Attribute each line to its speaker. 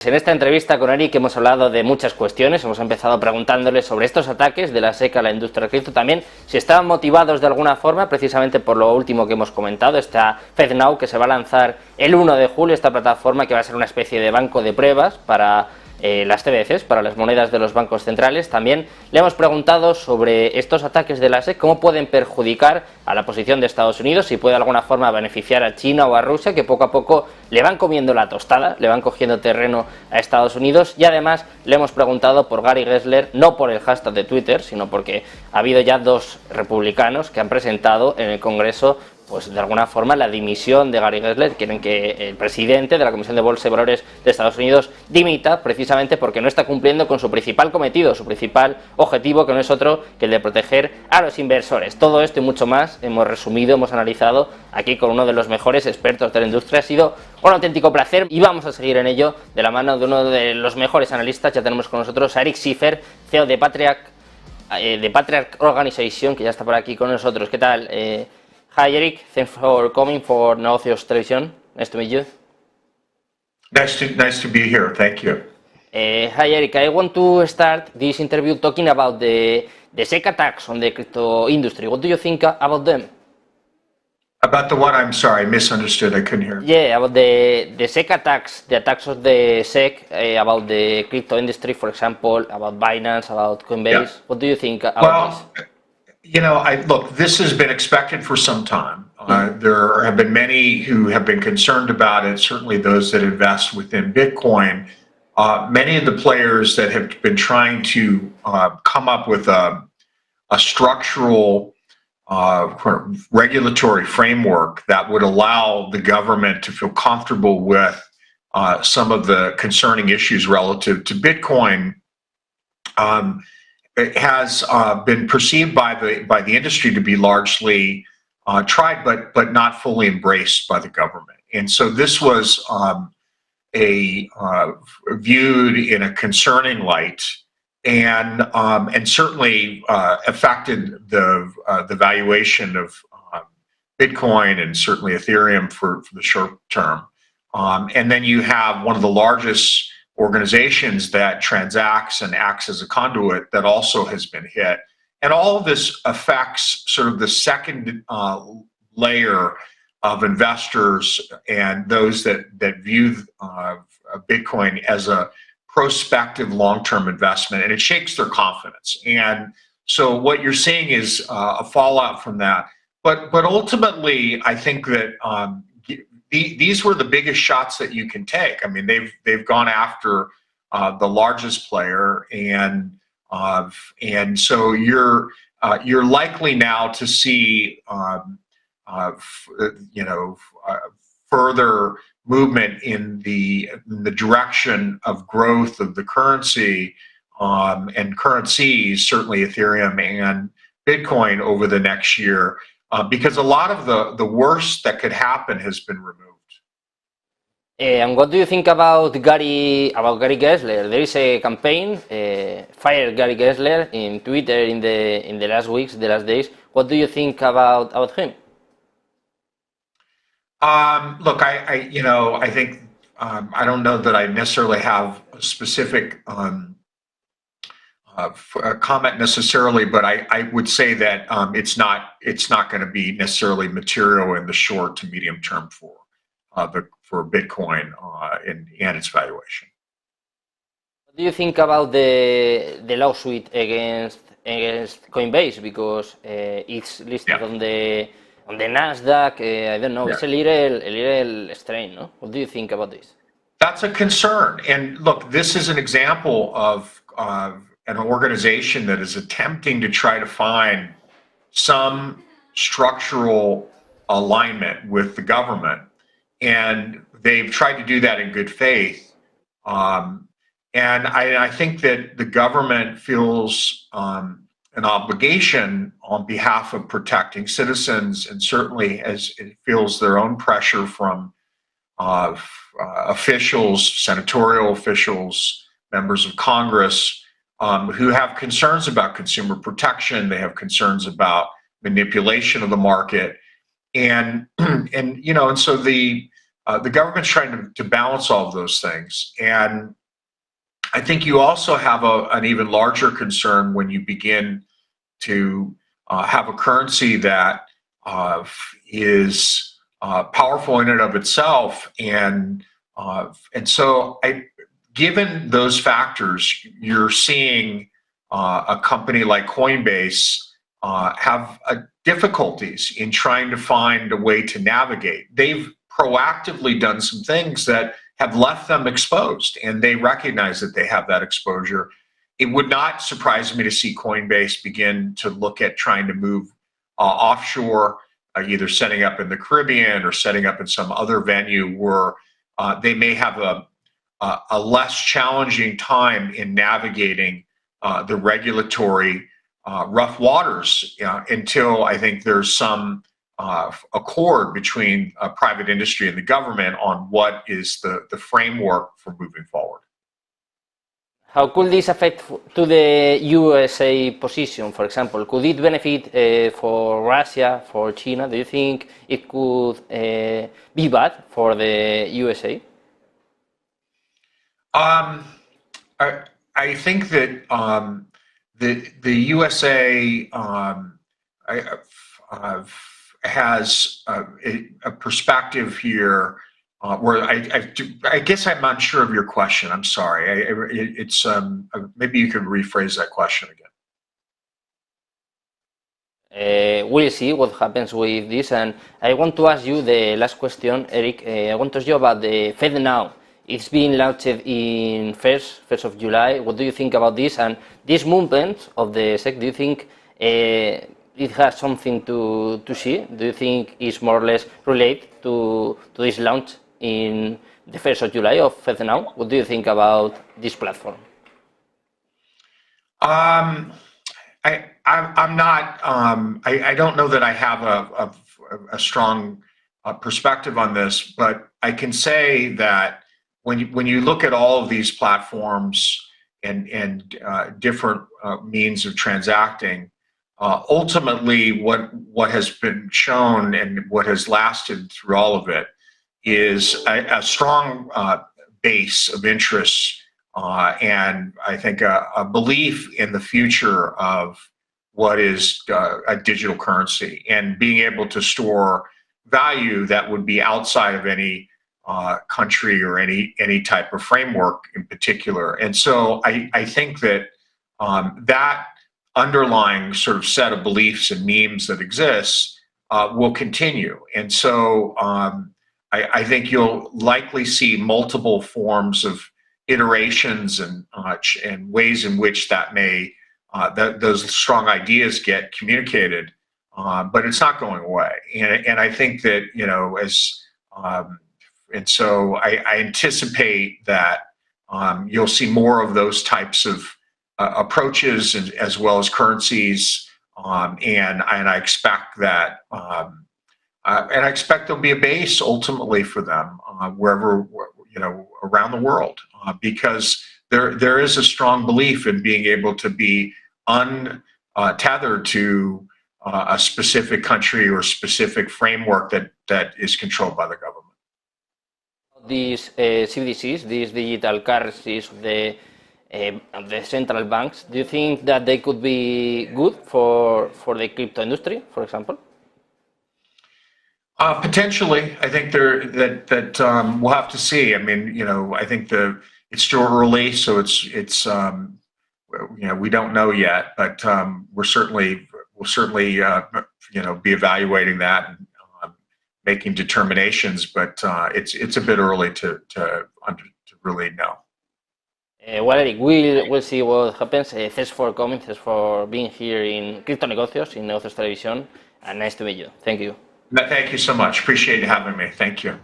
Speaker 1: En esta entrevista con Eric hemos hablado de muchas cuestiones, hemos empezado preguntándole sobre estos ataques de la SEC a la industria cripto, también si estaban motivados de alguna forma, precisamente por lo último que hemos comentado, esta FedNow que se va a lanzar el 1 de julio, esta plataforma que va a ser una especie de banco de pruebas para las CBDCs, para las monedas de los bancos centrales. También le hemos preguntado sobre estos ataques de la SEC, cómo pueden perjudicar a la posición de Estados Unidos, si puede de alguna forma beneficiar a China o a Rusia, que poco a poco le van comiendo la tostada, le van cogiendo terreno a Estados Unidos. Y además le hemos preguntado por Gary Gensler, no por el hashtag de Twitter, sino porque ha habido ya dos republicanos que han presentado en el Congreso pues de alguna forma la dimisión de Gary Gensler. Quieren que el presidente de la Comisión de Bolsa y Valores de Estados Unidos dimita, precisamente porque no está cumpliendo con su principal cometido, su principal objetivo, que no es otro que el de proteger a los inversores. Todo esto y mucho más hemos resumido, hemos analizado aquí con uno de los mejores expertos de la industria. Ha sido un auténtico placer y vamos a seguir en ello de la mano de uno de los mejores analistas. Ya tenemos con nosotros a Eric Schiffer, CEO de Patriarch Organization, que ya está por aquí con nosotros. ¿Qué tal? Hi Eric, thanks for coming for NegociosTV. Nice to meet you.
Speaker 2: Nice to be here. Thank you.
Speaker 1: Hi Eric, I want to start this interview talking about the SEC attacks on the crypto industry. What do you think about them?
Speaker 2: About the what? I'm sorry, I misunderstood. I couldn't hear.
Speaker 1: Yeah, about the SEC attacks, the attacks of the SEC about the crypto industry, for example, about Binance, about Coinbase. Yeah. What do you think about this?
Speaker 2: You know, look, this has been expected for some time. There have been many who have been concerned about it, certainly those that invest within Bitcoin. Many of the players that have been trying to come up with a structural regulatory framework that would allow the government to feel comfortable with some of the concerning issues relative to Bitcoin. It has been perceived by the industry to be largely tried, but not fully embraced by the government. And so this was viewed in a concerning light, and certainly affected the valuation of Bitcoin and certainly Ethereum for the short term. And then you have one of the largest organizations that transacts and acts as a conduit that also has been hit. And all of this affects sort of the second layer of investors and those that view Bitcoin as a prospective long-term investment, and it shakes their confidence. And so what you're seeing is a fallout from that. But ultimately, I think that these were the biggest shots that you can take. I mean, they've gone after the largest player, and so you're likely now to see further movement in the direction of growth of the currency and currencies, certainly Ethereum and Bitcoin, over the next year. Because a lot of the worst that could happen has been removed.
Speaker 1: And what do you think about Gary Gensler? There is a campaign, fire Gary Gensler, in Twitter in the last weeks, the last days. What do you think about him?
Speaker 2: Look, I think I don't know that I necessarily have a specific comment necessarily, but I would say that it's not going to be necessarily material in the short to medium term for Bitcoin and its valuation.
Speaker 1: What do you think about the lawsuit against Coinbase, because it's listed on the Nasdaq? I don't know. Yeah. It's a little strange, no? What do you think about this?
Speaker 2: That's a concern, and look, this is an example of an organization that is attempting to try to find some structural alignment with the government, and they've tried to do that in good faith. And I think that the government feels an obligation on behalf of protecting citizens, and certainly as it feels their own pressure from officials, senatorial officials, members of Congress, who have concerns about consumer protection. They have concerns about manipulation of the market, and so the the government's trying to balance all of those things. And I think you also have an even larger concern when you begin to have a currency that is powerful in and of itself, and so given those factors, you're seeing a company like Coinbase have difficulties in trying to find a way to navigate. They've proactively done some things that have left them exposed, and they recognize that they have that exposure. It would not surprise me to see Coinbase begin to look at trying to move offshore, either setting up in the Caribbean or setting up in some other venue where they may have a less challenging time in navigating the regulatory rough waters until I think there's some accord between private industry and the government on what is the framework for moving forward.
Speaker 1: How could this affect to the USA position, for example? Could it benefit for Russia, for China? Do you think it could be bad for the USA?
Speaker 2: I think that the USA has a perspective here where I guess I'm not sure of your question. I'm sorry. It's maybe you could rephrase that question again.
Speaker 1: We'll see what happens with this, and I want to ask you the last question, Eric. I want to ask you about the FedNow. It's being launched in 1st of July. What do you think about this? And this movement of the SEC, do you think it has something to see? Do you think it's more or less related to this launch in the 1st of July of FedNow? What do you think about this platform?
Speaker 2: I'm not. I don't know that I have a strong perspective on this, but I can say that when you look at all of these platforms and different means of transacting, ultimately what has been shown and what has lasted through all of it is a strong base of interests and I think a belief in the future of what is a digital currency and being able to store value that would be outside of any country or any type of framework in particular. And so I think that that underlying sort of set of beliefs and memes that exists will continue. And so I think you'll likely see multiple forms of iterations and ways in which that may those strong ideas get communicated, but it's not going away. And I think that and so I anticipate that you'll see more of those types of approaches as well as currencies, and I expect that there'll be a base ultimately for them wherever around the world, because there is a strong belief in being able to be untethered to a specific country or specific framework that is controlled by the government.
Speaker 1: These CBDCs, these digital currencies of the central banks, do you think that they could be good for the crypto industry, for example?
Speaker 2: Potentially, I think that we'll have to see. I mean, I think it's still early, so it's we don't know yet, but we'll certainly be evaluating that and making determinations. But it's a bit early to really know.
Speaker 1: Well, Eric, we'll see what happens. Thanks for coming. Thanks for being here in Crypto Negocios, in Negocios Televisión, and nice to meet you. Thank you.
Speaker 2: Thank you so much. Appreciate you having me. Thank you.